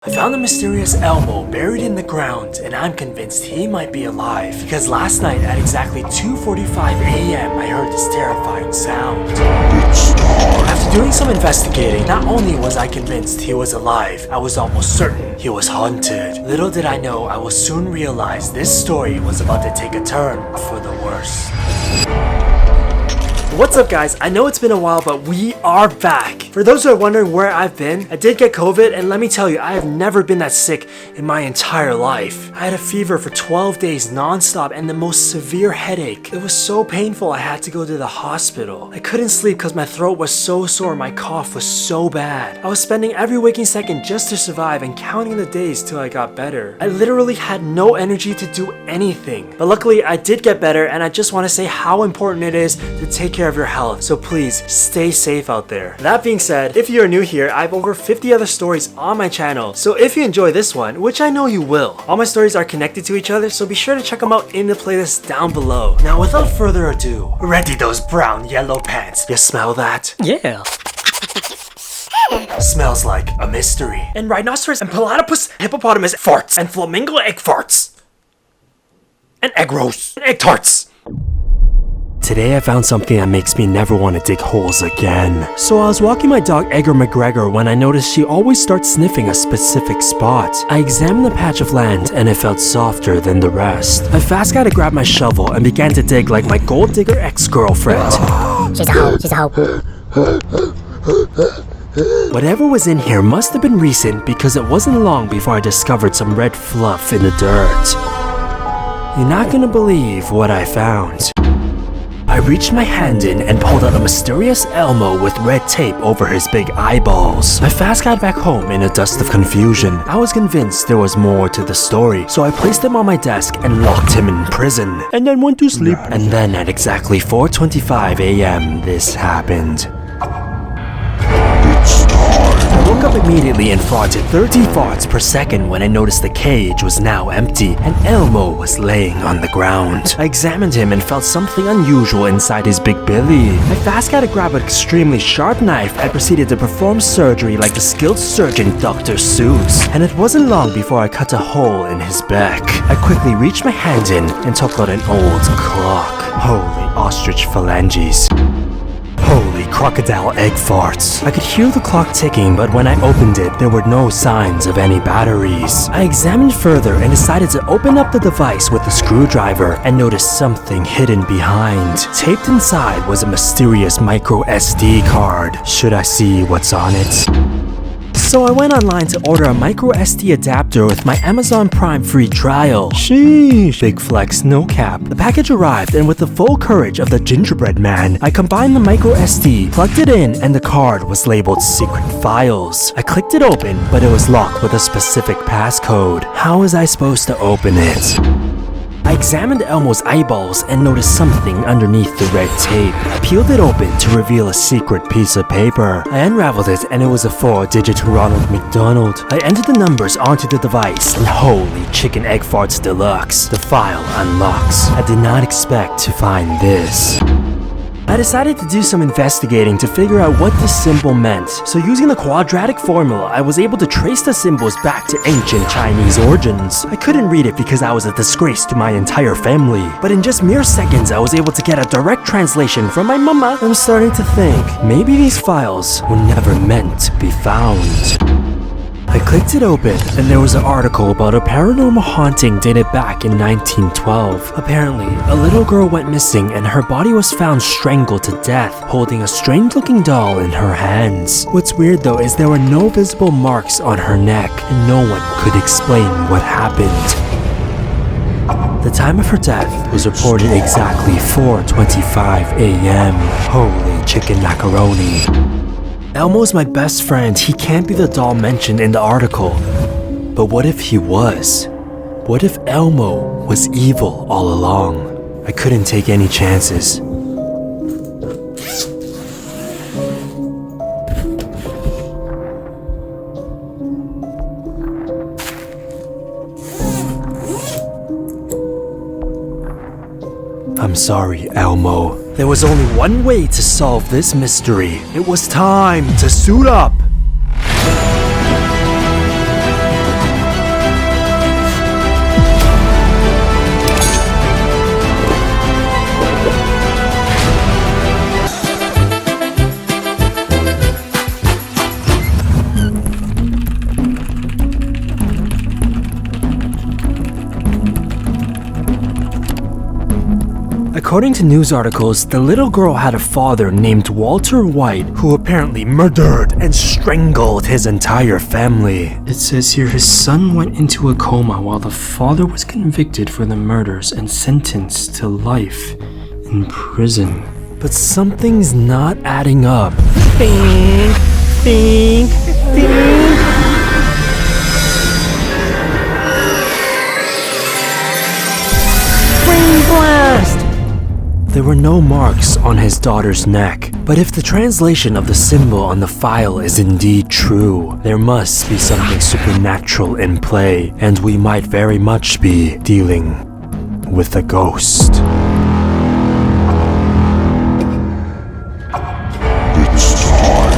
I found a mysterious Elmo buried in the ground, and I'm convinced he might be alive because last night at exactly 2:45 a.m. I heard this terrifying sound. After doing some investigating, not only was I convinced he was alive, I was almost certain he was haunted. Little did I know I will soon realize this story was about to take a turn for the worse. What's up guys, I know it's been a while but we are back. For those who are wondering where I've been, I did get COVID and let me tell you, I have never been that sick in my entire life. I had a fever for 12 days non-stop and the most severe headache. It was so painful I had to go to the hospital. I couldn't sleep because my throat was so sore, my cough was so bad. I was spending every waking second just to survive and counting the days till I got better. I literally had no energy to do anything. But luckily I did get better and I just want to say how important it is to take care of your health, so please stay safe out there. That being said, if you are new here, I have over 50 other stories on my channel, so if you enjoy this one, which I know you will, all my stories are connected to each other, so be sure to check them out in the playlist down below. Now without further ado, ready those brown yellow pants. You smell that? Yeah. Smells like a mystery. And rhinoceros and platypus, hippopotamus farts, and flamingo egg farts. And egg rolls, and egg tarts. Today I found something that makes me never want to dig holes again. So I was walking my dog Edgar McGregor when I noticed she always starts sniffing a specific spot. I examined the patch of land and it felt softer than the rest. I fast got to grab my shovel and began to dig like my gold digger ex-girlfriend. She's a hoe. Whatever was in here must have been recent because it wasn't long before I discovered some red fluff in the dirt. You're not gonna believe what I found. I reached my hand in and pulled out a mysterious Elmo with red tape over his big eyeballs. I fast got back home in a dust of confusion. I was convinced there was more to the story, so I placed him on my desk and locked him in prison. And then went to sleep. And then at exactly 4:25 a.m. this happened. I woke up immediately and farted 30 farts per second when I noticed the cage was now empty and Elmo was laying on the ground. I examined him and felt something unusual inside his big belly. I fast got to grab an extremely sharp knife and proceeded to perform surgery like the skilled surgeon Dr. Seuss. And it wasn't long before I cut a hole in his back. I quickly reached my hand in and took out an old clock. Holy ostrich phalanges. Holy crocodile egg farts. I could hear the clock ticking, but when I opened it, there were no signs of any batteries. I examined further and decided to open up the device with a screwdriver and noticed something hidden behind. Taped inside was a mysterious micro SD card. Should I see what's on it? So I went online to order a micro SD adapter with my Amazon Prime free trial. Sheesh. Big flex, no cap. The package arrived and with the full courage of the gingerbread man, I combined the micro SD, plugged it in, and the card was labeled secret files. I clicked it open, but it was locked with a specific passcode. How was I supposed to open it? I examined Elmo's eyeballs and noticed something underneath the red tape. I peeled it open to reveal a secret piece of paper. I unraveled it and it was a 4-digit Ronald McDonald. I entered the numbers onto the device and holy chicken egg farts deluxe. The file unlocks. I did not expect to find this. I decided to do some investigating to figure out what this symbol meant. So using the quadratic formula, I was able to trace the symbols back to ancient Chinese origins. I couldn't read it because I was a disgrace to my entire family. But in just mere seconds, I was able to get a direct translation from my mama. I'm starting to think, maybe these files were never meant to be found. I clicked it open, and there was an article about a paranormal haunting dated back in 1912. Apparently, a little girl went missing and her body was found strangled to death, holding a strange-looking doll in her hands. What's weird though is there were no visible marks on her neck, and no one could explain what happened. The time of her death was reported exactly 4:25 a.m. Holy chicken macaroni. Elmo's my best friend, he can't be the doll mentioned in the article. But what if he was? What if Elmo was evil all along? I couldn't take any chances. I'm sorry, Elmo. There was only one way to solve this mystery. It was time to suit up. According to news articles, the little girl had a father named Walter White who apparently murdered and strangled his entire family. It says here his son went into a coma while the father was convicted for the murders and sentenced to life in prison. But something's not adding up. Bing! Bing! Bing! Brain blast! There were no marks on his daughter's neck. But if the translation of the symbol on the file is indeed true, there must be something supernatural in play, and we might very much be dealing with a ghost. It's time.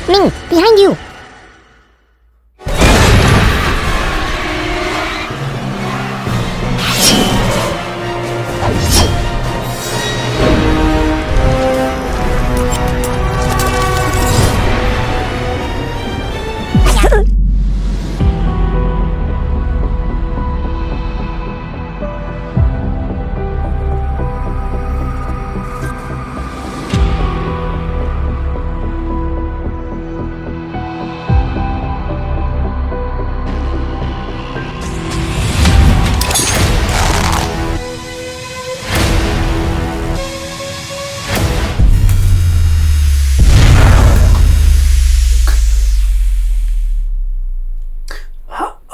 Ming, behind you!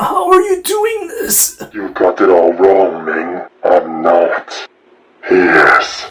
How are you doing this? You got it all wrong, Ming. I'm not. He is.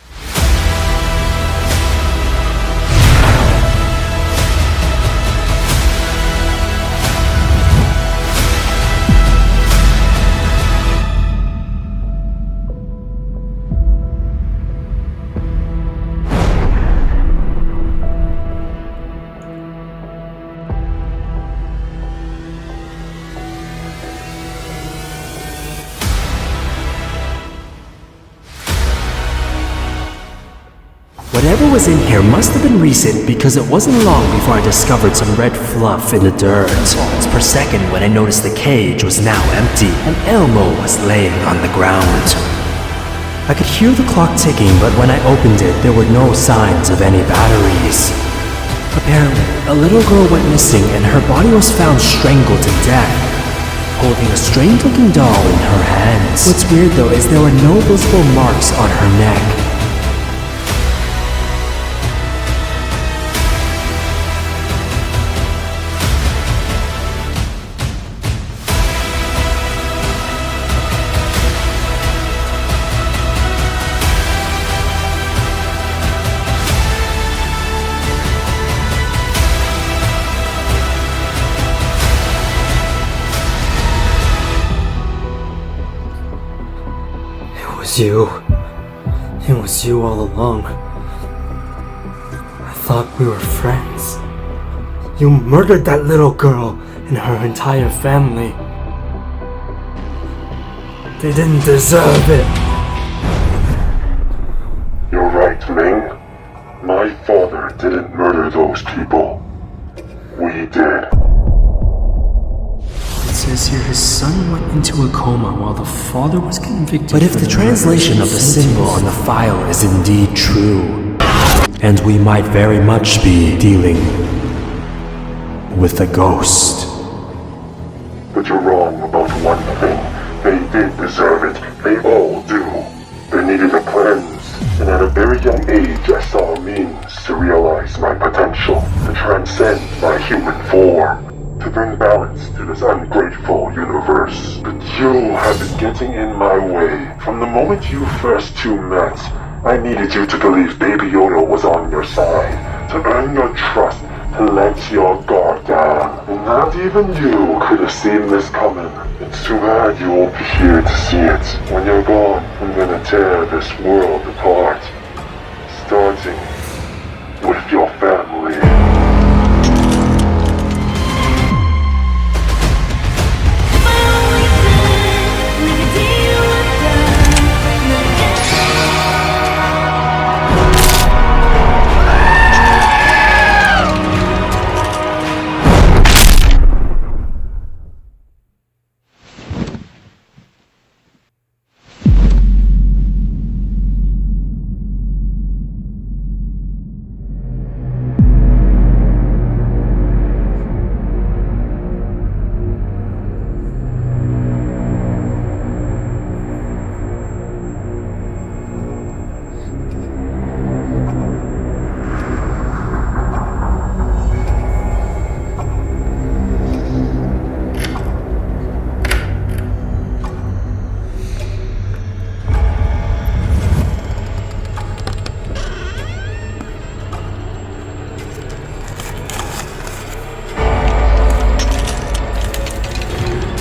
Whatever was in here must have been recent because it wasn't long before I discovered some red fluff in the dirt. Thoughts per second when I noticed the cage was now empty and Elmo was laying on the ground. I could hear the clock ticking, but when I opened it, there were no signs of any batteries. Apparently, a little girl went missing and her body was found strangled to death, holding a strange-looking doll in her hands. What's weird though is there were no visible marks on her neck. It was you all along. I thought we were friends. You murdered that little girl and her entire family. They didn't deserve it. You're right, Ming. My father didn't murder those people. We did. It says here his son went into a coma while the father was convicted. But if the translation of the symbol on the file is indeed true, and we might very much be dealing with a ghost. But you're wrong about one thing. They did deserve it. They all do. They needed a cleanse. And at a very young age, I saw a means to realize my potential, to transcend my human form, to bring balance to this ungrateful universe. But you have been getting in my way. From the moment you first two met, I needed you to believe Baby Yoda was on your side, to earn your trust, to let your guard down. And not even you could have seen this coming. It's too bad you won't be here to see it. When you're gone, I'm gonna tear this world apart. Starting with your family.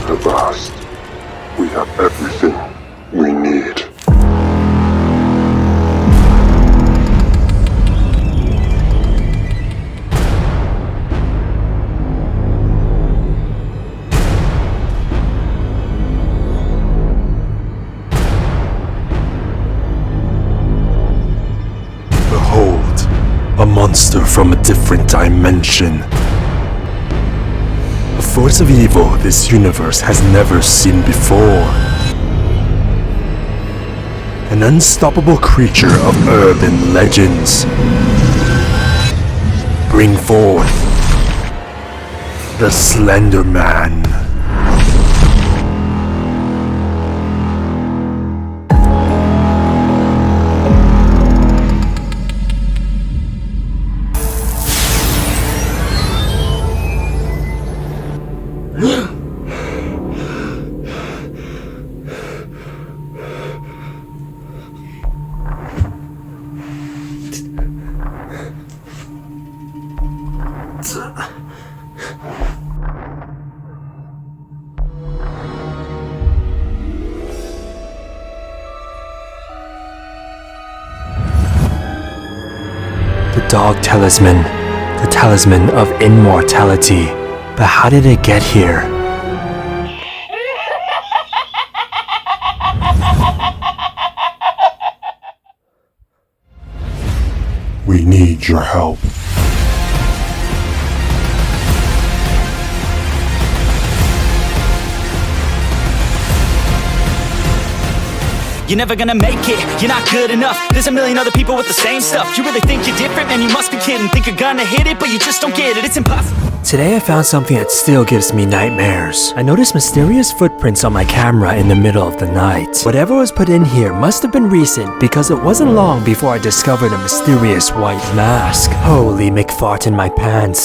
At last, we have everything we need. Behold, a monster from a different dimension. A force of evil this universe has never seen before. An unstoppable creature of urban legends. Bring forth the Slender Man. The dog talisman, the talisman of immortality. But how did it get here? We need your help. You're never gonna make it, you're not good enough. There's a million other people with the same stuff. You really think you're different? Man, you must be kidding. Think you're gonna hit it, but you just don't get it. It's impossible. Today I found something that still gives me nightmares. I noticed mysterious footprints on my camera in the middle of the night. Whatever was put in here must have been recent because it wasn't long before I discovered a mysterious white mask. Holy McFart in my pants.